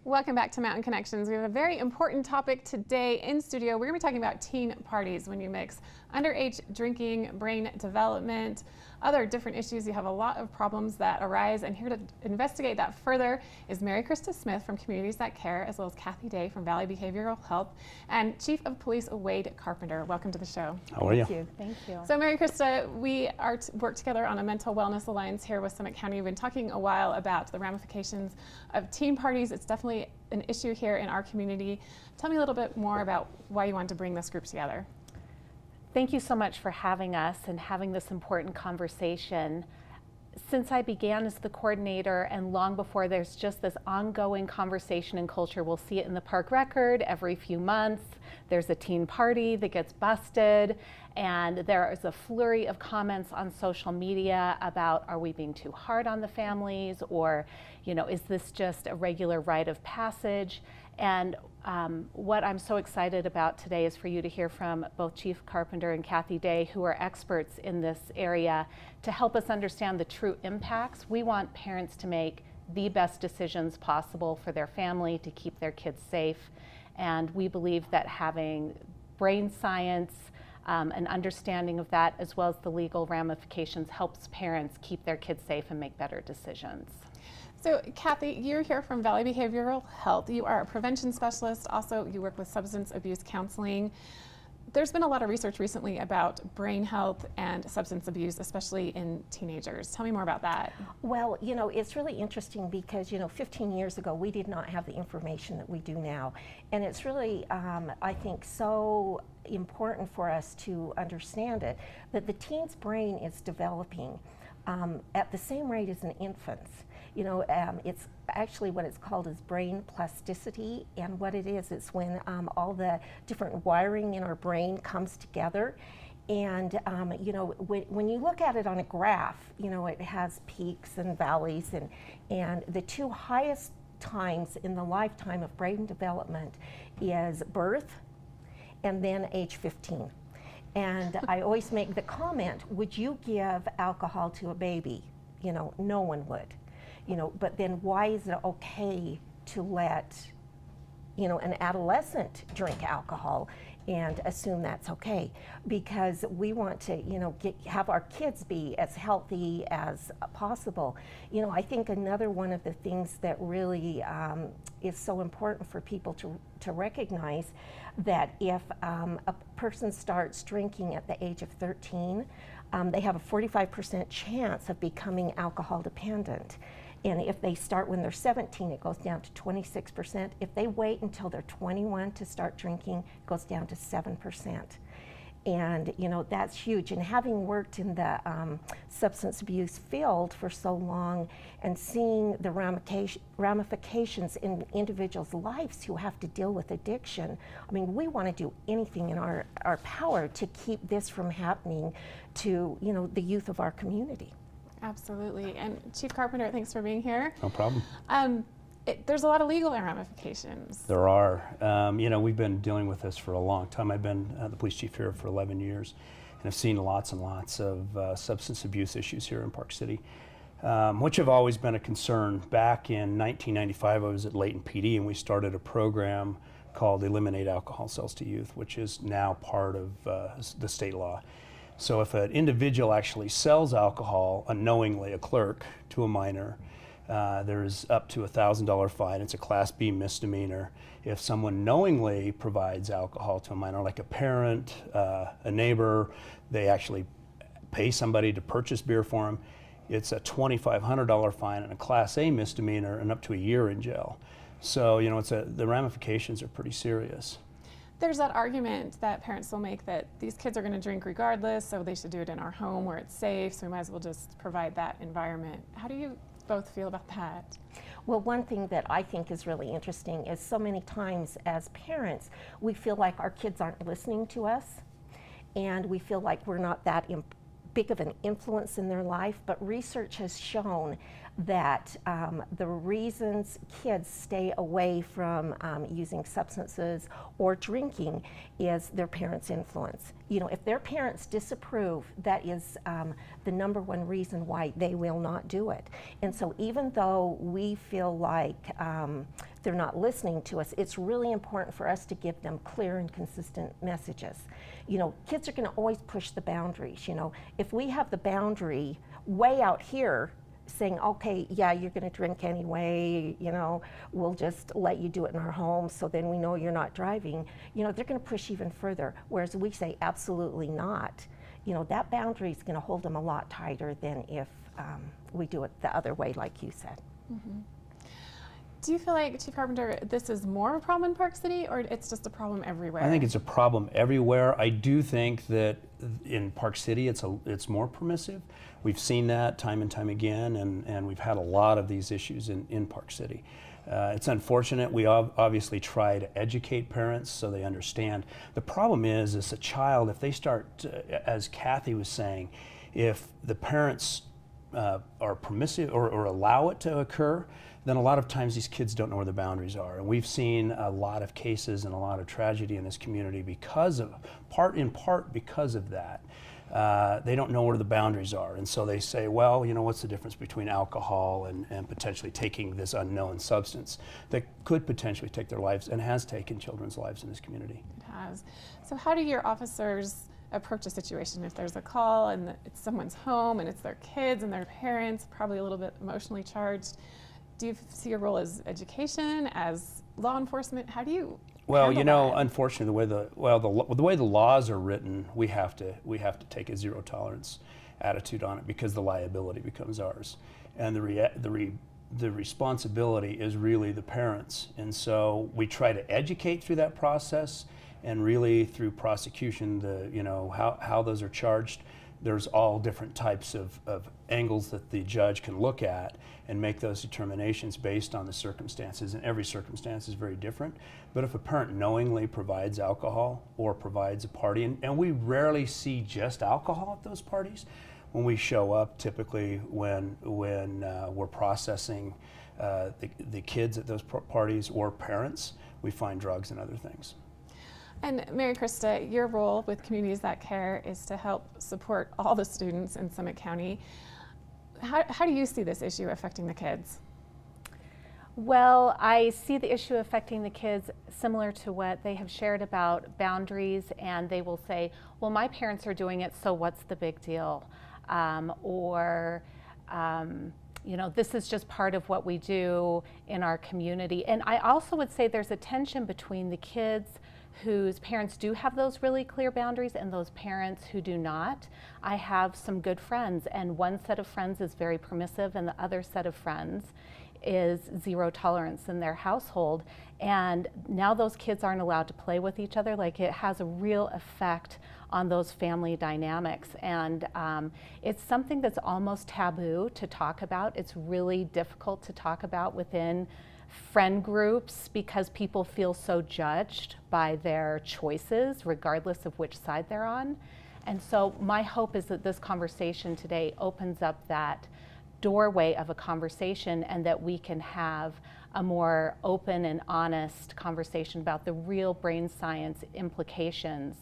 Welcome back to Mountain Connections. We have a very important topic today in studio. We're going to be talking about teen parties when you mix underage drinking, brain development, other different issues. You have a lot of problems that arise, and here to investigate that further is Mary Christa Smith from Communities That Care, as well as Kathy Day from Valley Behavioral Health, and Chief of Police Wade Carpenter. Welcome to the show. How are you? Thank you. Thank you. So Mary Christa, we are work together on a mental wellness alliance here with Summit County. We've been talking a while about the ramifications of teen parties. It's definitely an issue here in our community. Tell me a little bit more about why you wanted to bring this group together. Thank you so much for having us and having this important conversation. Since I began as the coordinator and long before, there's just this ongoing conversation and culture. We'll see it in the park record every few months. There's a teen party that gets busted, and there is a flurry of comments on social media about, are we being too hard on the families, or, you know, is this just a regular rite of passage? And what I'm so excited about today is for you to hear from both Chief Carpenter and Kathy Day, who are experts in this area, to help us understand the true impacts. We want parents to make the best decisions possible for their family to keep their kids safe. And we believe that having brain science, an understanding of that, as well as the legal ramifications, helps parents keep their kids safe and make better decisions. So Kathy, you're here from Valley Behavioral Health. You are a prevention specialist. Also, you work with substance abuse counseling. There's been a lot of research recently about brain health and substance abuse, especially in teenagers. Tell me more about that. Well, you know, it's really interesting because, 15 years ago, we did not have the information that we do now. And it's really, I think, so important for us to understand it, that the teen's brain is developing at the same rate as an infant's. It's actually what it's called is brain plasticity, and what it is, it's when all the different wiring in our brain comes together. And when you look at it on a graph, it has peaks and valleys, and the two highest times in the lifetime of brain development is birth and then age 15. And I always make the comment, would you give alcohol to a baby? No one would. But then why is it okay to let, an adolescent drink alcohol and assume that's okay? Because we want to, have our kids be as healthy as possible. I think another one of the things that really is so important for people to recognize, that if a person starts drinking at the age of 13, they have a 45% chance of becoming alcohol dependent. And if they start when they're 17, it goes down to 26%. If they wait until they're 21 to start drinking, it goes down to 7%. And that's huge. And having worked in the substance abuse field for so long and seeing the ramifications in individuals' lives who have to deal with addiction, I mean, we want to do anything in our power to keep this from happening to the youth of our community. Absolutely. And Chief Carpenter, thanks for being here. No problem. There's a lot of legal ramifications. There are. We've been dealing with this for a long time. I've been the police chief here for 11 years, and I've seen lots and lots of substance abuse issues here in Park City, which have always been a concern. Back in 1995, I was at Layton PD, and we started a program called Eliminate Alcohol Sales to Youth, which is now part of the state law. So if an individual actually sells alcohol unknowingly, a clerk, to a minor, there's up to a $1,000 fine. It's a Class B misdemeanor. If someone knowingly provides alcohol to a minor, like a parent, a neighbor, they actually pay somebody to purchase beer for them, it's a $2,500 fine and a Class A misdemeanor and up to a year in jail. So, the ramifications are pretty serious. There's that argument that parents will make that these kids are going to drink regardless, so they should do it in our home where it's safe, so we might as well just provide that environment. How do you both feel about that? Well, one thing that I think is really interesting is so many times as parents, we feel like our kids aren't listening to us, and we feel like we're not that big of an influence in their life, but research has shown that the reasons kids stay away from using substances or drinking is their parents' influence. If their parents disapprove, that is the number one reason why they will not do it. And so even though we feel like they're not listening to us, it's really important for us to give them clear and consistent messages. You know, kids are going to always push the boundaries. You know, if we have the boundary way out here saying, okay, yeah, you're going to drink anyway, you know, we'll just let you do it in our home so then we know you're not driving, you know, they're going to push even further. Whereas we say absolutely not. You know, that boundary is going to hold them a lot tighter than if we do it the other way, like you said. Mm-hmm. Do you feel like, Chief Carpenter, this is more of a problem in Park City, or it's just a problem everywhere? I think it's a problem everywhere. I do think that in Park City it's more permissive. We've seen that time and time again, and we've had a lot of these issues in Park City. It's unfortunate. We obviously try to educate parents so they understand. The problem is, as a child, if they start, as Kathy was saying, if the parents are permissive or allow it to occur, then a lot of times these kids don't know where the boundaries are. And we've seen a lot of cases and a lot of tragedy in this community because of, in part because of that. They don't know where the boundaries are. And so they say, well, you know, what's the difference between alcohol and potentially taking this unknown substance that could potentially take their lives and has taken children's lives in this community? It has. So how do your officers approach a situation if there's a call and it's someone's home and it's their kids and their parents, probably a little bit emotionally charged? Do you see your role as education, as law enforcement? How do you Well, you know, that? unfortunately, the way the laws are written, we have to take a zero tolerance attitude on it because the liability becomes ours, and the responsibility is really the parents. And so we try to educate through that process, and really through prosecution, how those are charged. There's all different types of angles that the judge can look at and make those determinations based on the circumstances, and every circumstance is very different. But if a parent knowingly provides alcohol or provides a party, and we rarely see just alcohol at those parties, when we show up, typically when we're processing the kids at those parties or parents, we find drugs and other things. And Mary Christa, your role with Communities That Care is to help support all the students in Summit County. How do you see this issue affecting the kids? Well, I see the issue affecting the kids similar to what they have shared about boundaries, and they will say, well, my parents are doing it, so what's the big deal? You know, this is just part of what we do in our community. And I also would say there's a tension between the kids whose parents do have those really clear boundaries and those parents who do not. I have some good friends, and one set of friends is very permissive and the other set of friends is zero tolerance in their household. And now those kids aren't allowed to play with each other. Like, it has a real effect on those family dynamics. And it's something that's almost taboo to talk about. It's really difficult to talk about within friend groups because people feel so judged by their choices, regardless of which side they're on. And so my hope is that this conversation today opens up that doorway of a conversation, and that we can have a more open and honest conversation about the real brain science implications.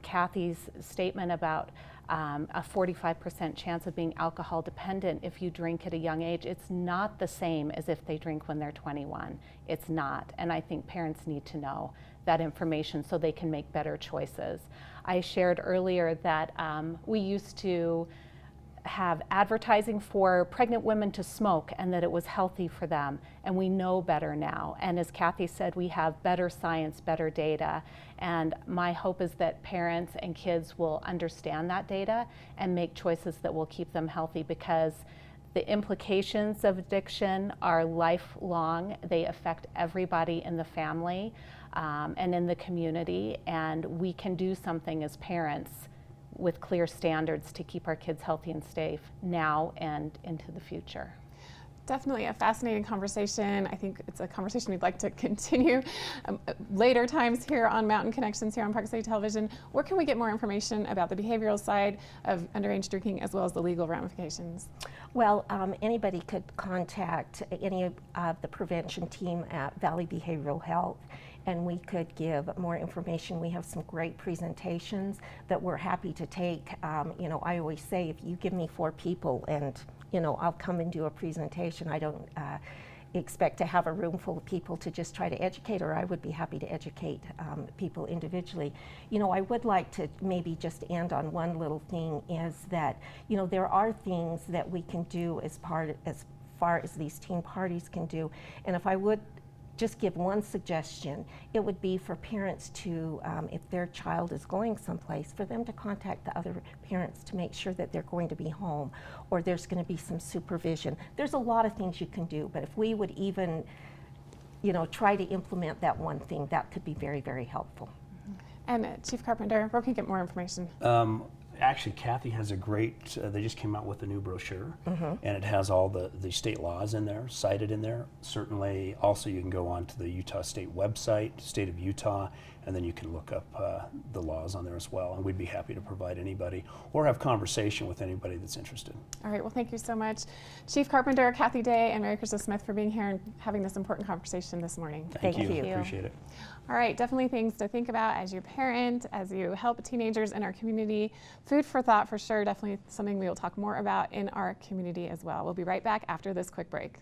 Kathy's statement about a 45% chance of being alcohol dependent if you drink at a young age, it's not the same as if they drink when they're 21. It's not. And I think parents need to know that information so they can make better choices. I shared earlier that we used to have advertising for pregnant women to smoke and that it was healthy for them, and we know better now. And as Kathy said, we have better science, better data, and my hope is that parents and kids will understand that data and make choices that will keep them healthy, because the implications of addiction are lifelong. They affect everybody in the family and in the community, and we can do something as parents with clear standards to keep our kids healthy and safe now and into the future. Definitely a fascinating conversation. I think it's a conversation we'd like to continue later times here on Mountain Connections here on Park City Television. Where can we get more information about the behavioral side of underage drinking as well as the legal ramifications? Well, anybody could contact any of the prevention team at Valley Behavioral Health, and we could give more information. We have some great presentations that we're happy to take. You know, I always say, if you give me 4 people and, you know, I'll come and do a presentation. I don't, expect to have a room full of people to just try to educate, or I would be happy to educate people individually. You know, I would like to maybe just end on one little thing, is that, you know, there are things that we can do as far as these teen parties can do. And if I would just give one suggestion, it would be for parents to, if their child is going someplace, for them to contact the other parents to make sure that they're going to be home, or there's going to be some supervision. There's a lot of things you can do, but if we would even, you know, try to implement that one thing, that could be very, very helpful. And Chief Carpenter, where can you get more information? Actually, Kathy has a great, they just came out with a new brochure, and it has all the state laws in there, cited in there. Certainly, also you can go on to the Utah State website, State of Utah, and then you can look up the laws on there as well. And we'd be happy to provide anybody or have conversation with anybody that's interested. All right, well, thank you so much, Chief Carpenter, Kathy Day, and Mary Christa Smith for being here and having this important conversation this morning. Thank you. Appreciate it. All right, definitely things to think about as your parent, as you help teenagers in our community. Food for thought for sure, definitely something we will talk more about in our community as well. We'll be right back after this quick break.